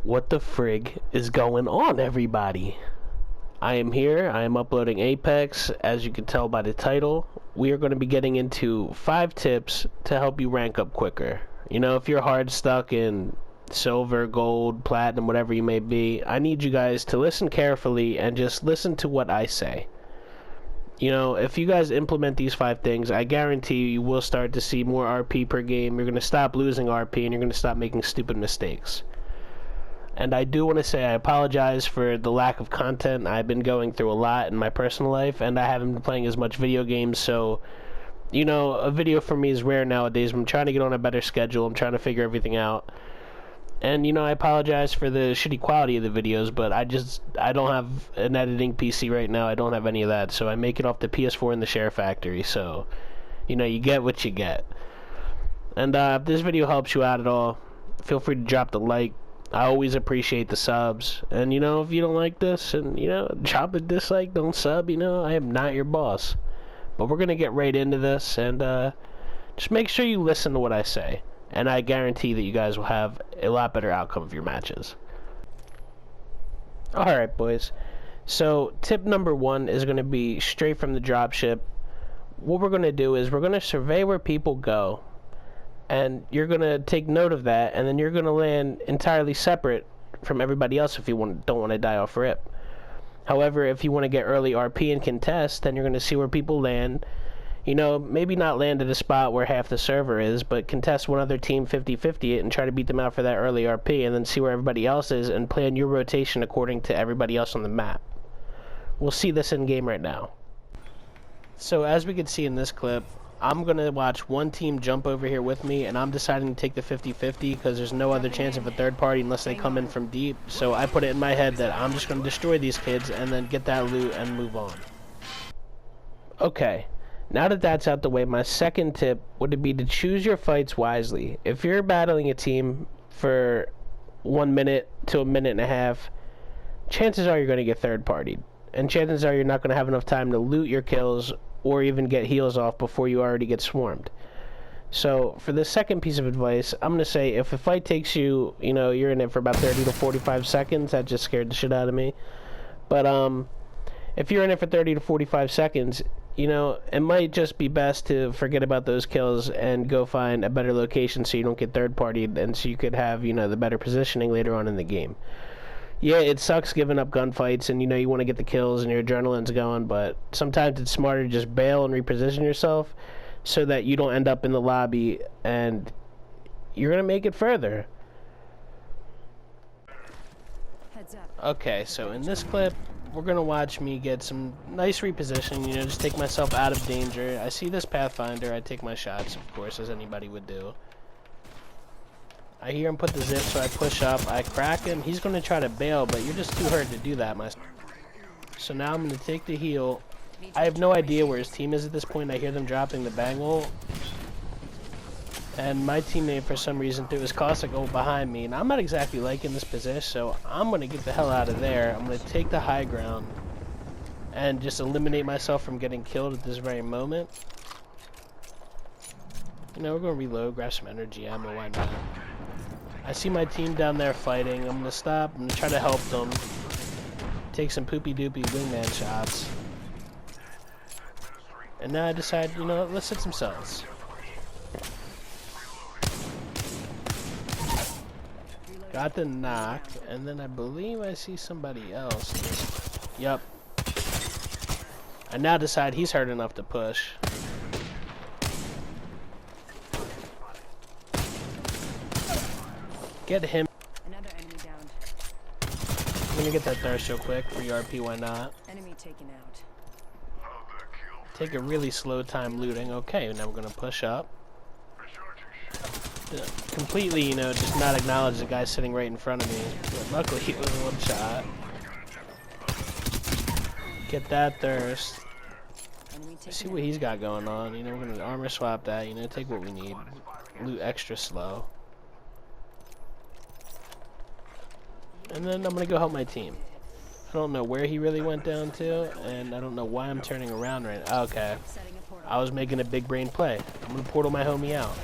What the frig is going on, everybody? I am here. I am uploading Apex. As you can tell by the title, we are going to be getting into 5 tips to help you rank up quicker. You know, if you're hard stuck in silver, gold, platinum, whatever you may be, I need you guys to listen carefully and just listen to what I say. You know, if you guys implement these 5 things, I guarantee you will start to see more RP per game. You're going to stop losing RP and you're going to stop making stupid mistakes. And I do want to say I apologize for the lack of content. I've been going through a lot in my personal life, and I haven't been playing as much video games, so, you know, a video for me is rare nowadays. I'm trying to get on a better schedule. I'm trying to figure everything out. And, you know, I apologize for the shitty quality of the videos, but I don't have an editing PC right now. I don't have any of that, so I make it off the PS4 in the Share Factory, so, you know, you get what you get. And if this video helps you out at all, feel free to drop the like. I always appreciate the subs, and you know, if you don't like this, and you know, drop a dislike, don't sub, you know, I am not your boss. But we're gonna get right into this, and just make sure you listen to what I say, and I guarantee that you guys will have a lot better outcome of your matches. Alright boys, so tip number 1 is gonna be straight from the dropship. What we're gonna do is we're gonna survey where people go, and you're going to take note of that, and then you're going to land entirely separate from everybody else if you don't want to die off rip. However, if you want to get early RP and contest, then you're going to see where people land. You know, maybe not land at a spot where half the server is, but contest one other team 50-50 it and try to beat them out for that early RP, and then see where everybody else is and plan your rotation according to everybody else on the map. We'll see this in game right now. So as we can see in this clip, I'm going to watch one team jump over here with me, and I'm deciding to take the 50-50 because there's no other chance of a third party unless they come in from deep. So I put it in my head that I'm just going to destroy these kids and then get that loot and move on. Okay, now that that's out the way, my second tip would be to choose your fights wisely. If you're battling a team for 1 minute to a minute and a half, chances are you're going to get third partied. And chances are you're not going to have enough time to loot your kills or even get heals off before you already get swarmed. So for the second piece of advice, I'm going to say if a fight takes you, you know, you're in it for about 30 to 45 seconds, that just scared the shit out of me. But if you're in it for 30 to 45 seconds, you know, it might just be best to forget about those kills and go find a better location so you don't get third partied and so you could have, you know, the better positioning later on in the game. Yeah, it sucks giving up gunfights, and you know you want to get the kills and your adrenaline's going, but sometimes it's smarter to just bail and reposition yourself so that you don't end up in the lobby and you're going to make it further. Heads up. Okay, so in this clip, we're going to watch me get some nice repositioning, you know, just take myself out of danger. I see this Pathfinder, I take my shots, of course, as anybody would do. I hear him put the zip, so I push up, I crack him. He's going to try to bail, but you're just too hurt to do that, So now I'm going to take the heal. I have no idea where his team is at this point. I hear them dropping the bangle. And my teammate, for some reason, threw his caustic ult behind me. And I'm not exactly liking this position, so I'm going to get the hell out of there. I'm going to take the high ground and just eliminate myself from getting killed at this very moment. You know, we're going to reload, grab some energy ammo, why not? I see my team down there fighting. I'm going to stop. I'm going to try to help them. Take some poopy-doopy wingman shots. And now I decide, you know, let's hit some cells. Got the knock, and then I believe I see somebody else. Yup. I now decide he's hurt enough to push. Get him. Another enemy down. I'm gonna get that thirst real quick for ERP, why not? Enemy taken out. Take a really slow time looting. Okay, now we're gonna push up. Completely, you know, just not acknowledge the guy sitting right in front of me. But luckily, it was one shot. Get that thirst. See what he's got going on. You know, we're gonna armor swap that. You know, take what we need. Loot extra slow. And then I'm gonna go help my team. I don't know where he really went down to, and I don't know why I'm turning around right now. Okay. I was making a big brain play. I'm gonna portal my homie out.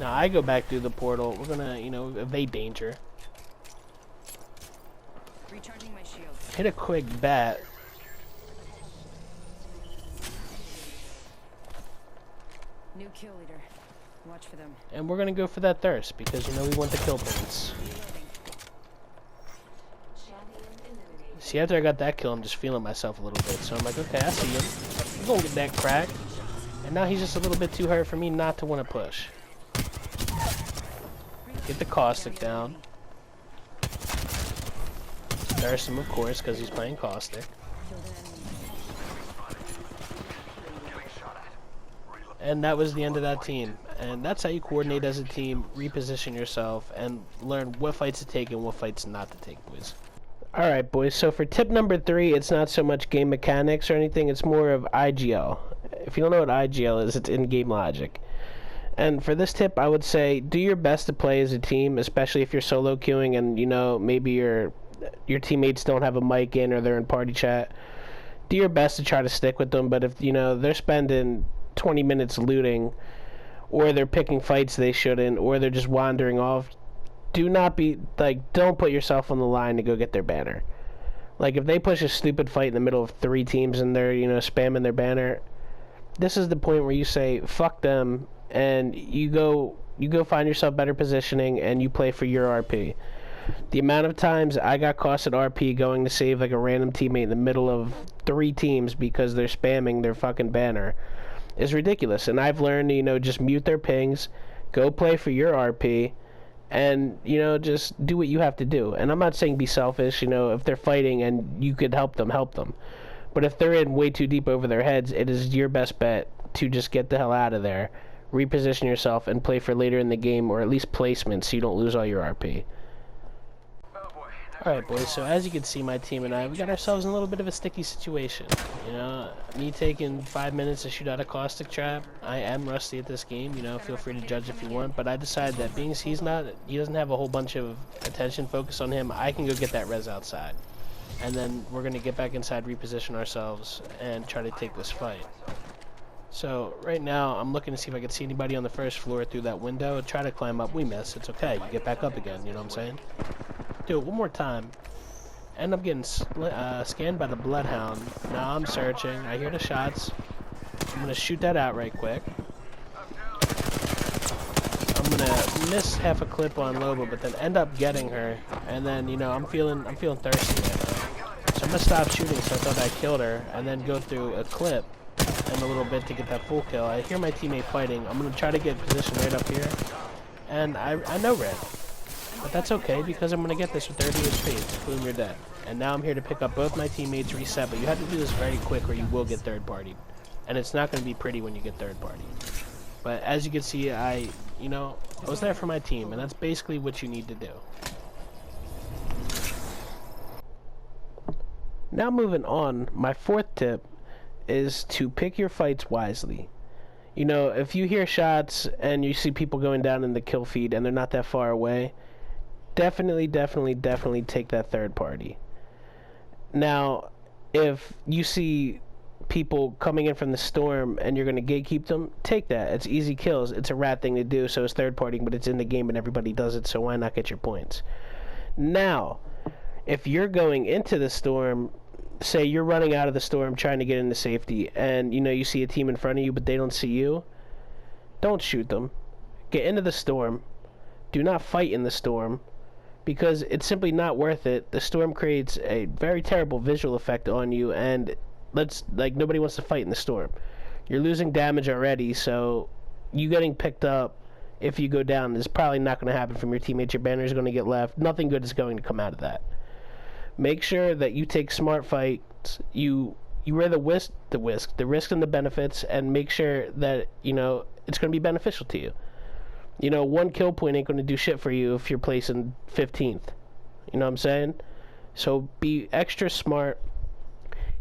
Now I go back through the portal. We're gonna, you know, evade danger. Recharging my shields. Hit a quick bat. New kill leader. Watch for them. And we're gonna go for that thirst because, you know, we want the kill points. See, after I got that kill, I'm just feeling myself a little bit. So I'm like, okay, I see him. He's gonna get that crack. And now he's just a little bit too hurt for me not to want to push. Get the caustic down. Thirst him, of course, because he's playing caustic. And that was the end of that team. And that's how you coordinate as a team, reposition yourself, and learn what fights to take and what fights not to take, boys. Alright, boys, so for tip number 3, it's not so much game mechanics or anything, it's more of IGL. If you don't know what IGL is, it's in-game logic. And for this tip, I would say do your best to play as a team, especially if you're solo queuing and, you know, maybe your teammates don't have a mic in or they're in party chat. Do your best to try to stick with them, but if, you know, they're spending 20 minutes looting, or they're picking fights they shouldn't, or they're just wandering off, do not be, like, don't put yourself on the line to go get their banner. Like, if they push a stupid fight in the middle of 3 teams and they're, you know, spamming their banner, this is the point where you say, fuck them, and you go find yourself better positioning and you play for your RP. The amount of times I got costed RP going to save, like, a random teammate in the middle of 3 teams because they're spamming their fucking banner is ridiculous. And I've learned to, you know, just mute their pings, go play for your RP, and, you know, just do what you have to do. And I'm not saying be selfish, you know, if they're fighting and you could help them, help them. But if they're in way too deep over their heads, it is your best bet to just get the hell out of there, reposition yourself, and play for later in the game, or at least placement, so you don't lose all your RP. Alright, boys, so as you can see, my team and I, we got ourselves in a little bit of a sticky situation. You know, me taking 5 minutes to shoot out a caustic trap. I am rusty at this game, you know, feel free to judge if you want, but I decided that being he doesn't have a whole bunch of attention focused on him, I can go get that res outside. And then we're going to get back inside, reposition ourselves, and try to take this fight. So, right now, I'm looking to see if I can see anybody on the first floor through that window. Try to climb up. We miss. It's okay. You get back up again, you know what I'm saying? Do it one more time. End up getting scanned by the Bloodhound. Now I'm searching. I hear the shots. I'm going to shoot that out right quick. I'm going to miss half a clip on Loba, but then end up getting her. And then, you know, I'm feeling thirsty right now. So I'm going to stop shooting, so I thought I killed her, and then go through a clip and a little bit to get that full kill. I hear my teammate fighting. I'm going to try to get positioned right up here. And I know red. But that's okay, because I'm going to get this with 30 HP. Boom, you're dead. And now I'm here to pick up both my teammates, reset, but you have to do this very quick or you will get third-partied. And it's not going to be pretty when you get third-partied. But as you can see, I was there for my team, and that's basically what you need to do. Now moving on, my 4th tip is to pick your fights wisely. You know, if you hear shots and you see people going down in the kill feed and they're not that far away, definitely take that third party. Now, if you see people coming in from the storm and you're going to gatekeep them, take that. It's easy kills. It's a rat thing to do, so it's third party, but it's in the game and everybody does it, so why not get your points? Now, if you're going into the storm, say you're running out of the storm trying to get into safety, and you know you see a team in front of you but they don't see you, don't shoot them. Get into the storm. Do not fight in the storm, because it's simply not worth it. The storm creates a very terrible visual effect on you, and nobody wants to fight in the storm. You're losing damage already, so you getting picked up if you go down is probably not going to happen from your teammates. Your banner is going to get left. Nothing good is going to come out of that. Make sure that you take smart fights. You weigh the risk and the benefits, and make sure that, you know, it's going to be beneficial to you. You know, 1 kill point ain't going to do shit for you if you're placing 15th. You know what I'm saying? So be extra smart.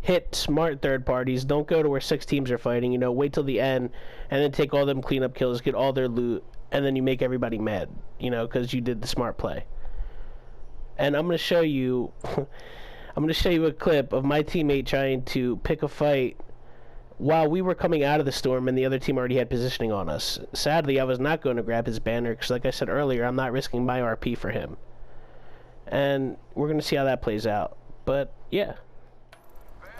Hit smart third parties. Don't go to where 6 teams are fighting. You know, wait till the end and then take all them cleanup kills, get all their loot, and then you make everybody mad, you know, because you did the smart play. And I'm going to show you a clip of my teammate trying to pick a fight while we were coming out of the storm and the other team already had positioning on us. Sadly, I was not going to grab his banner because, like I said earlier, I'm not risking my RP for him. And we're going to see how that plays out. But, yeah.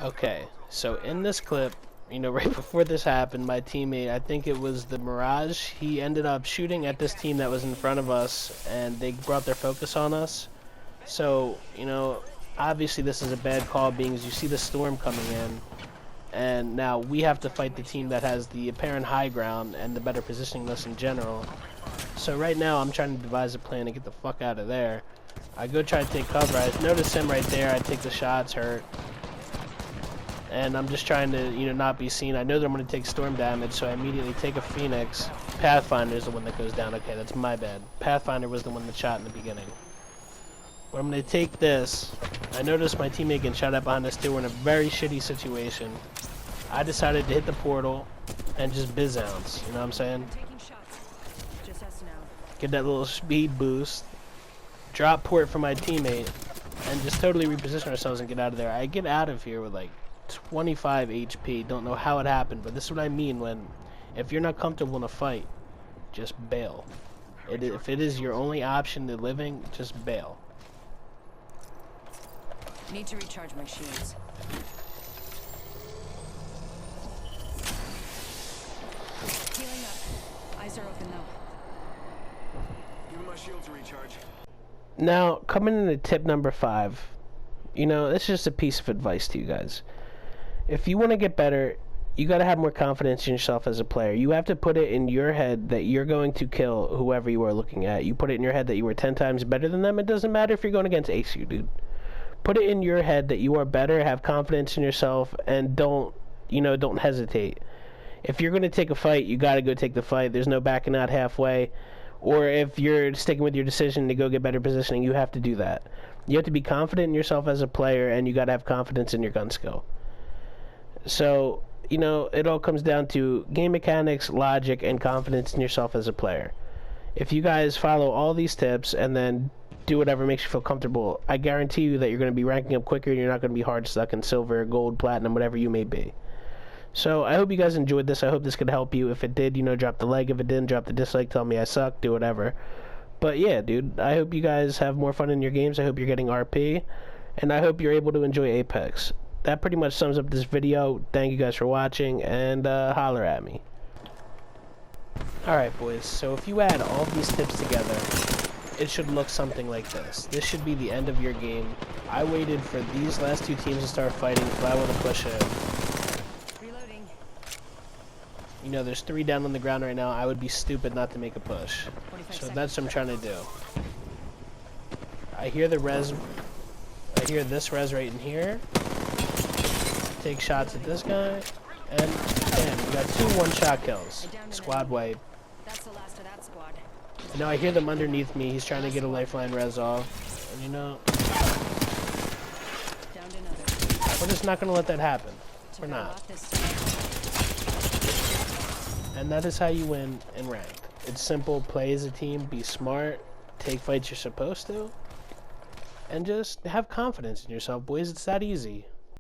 Okay, so in this clip, you know, right before this happened, my teammate, I think it was the Mirage, he ended up shooting at this team that was in front of us, and they brought their focus on us. So, you know, obviously this is a bad call, being as you see the storm coming in, and now we have to fight the team that has the apparent high ground and the better positioning list in general. So right now I'm trying to devise a plan to get the fuck out of there. I go try to take cover. I notice him right there. I take the shots, hurt. And I'm just trying to, you know, not be seen. I know that I'm going to take storm damage, so I immediately take a Phoenix. Pathfinder is the one that goes down. Okay, that's my bad. Pathfinder was the one that shot in the beginning. But I'm going to take this. I noticed my teammate getting shot at behind us too. We're in a very shitty situation. I decided to hit the portal and just biz-ounce. You know what I'm saying? Taking shots. Just us now. Get that little speed boost. Drop port for my teammate. And just totally reposition ourselves and get out of there. I get out of here with like 25 HP. Don't know how it happened, but this is what I mean when, if you're not comfortable in a fight, just bail. If it is your only option to living, just bail. Need to recharge my shields. Healing up. Eyes are open though. Giving my shields a recharge. Now, coming into tip number 5, you know, this is just a piece of advice to you guys. If you want to get better, you got to have more confidence in yourself as a player. You have to put it in your head that you're going to kill whoever you are looking at. You put it in your head that you were 10 times better than them. It doesn't matter if you're going against ASU, dude. Put it in your head that you are better, have confidence in yourself, and don't hesitate. If you're going to take a fight, you got to go take the fight. There's no backing out halfway. Or if you're sticking with your decision to go get better positioning, you have to do that. You have to be confident in yourself as a player, and you got to have confidence in your gun skill. So, you know, it all comes down to game mechanics, logic, and confidence in yourself as a player. If you guys follow all these tips and then do whatever makes you feel comfortable, I guarantee you that you're going to be ranking up quicker and you're not going to be hard stuck in silver, gold, platinum, whatever you may be. So I hope you guys enjoyed this. I hope this could help you. If it did, you know, drop the like. If it didn't, drop the dislike. Tell me I suck. Do whatever. But yeah, dude, I hope you guys have more fun in your games. I hope you're getting RP. And I hope you're able to enjoy Apex. That pretty much sums up this video. Thank you guys for watching, and holler at me. Alright, boys. So if you add all these tips together, it should look something like this. This should be the end of your game. I waited for these last two teams to start fighting, but I want to push it. Reloading. You know, there's 3 down on the ground right now. I would be stupid not to make a push. 45 So seconds. that's what I'm trying to do. I hear the res. I hear this res right in here. Take shots at this guy. And damn, we got 2 one-shot kills. Squad wipe. That's the last of that squad. You know, I hear them underneath me. He's trying to get a lifeline res off. And you know, Down to another. we're just not going to let that happen. We're Go not. off this time. And that is how you win in ranked. It's simple. Play as a team. Be smart. Take fights you're supposed to. And just have confidence in yourself, boys. It's that easy.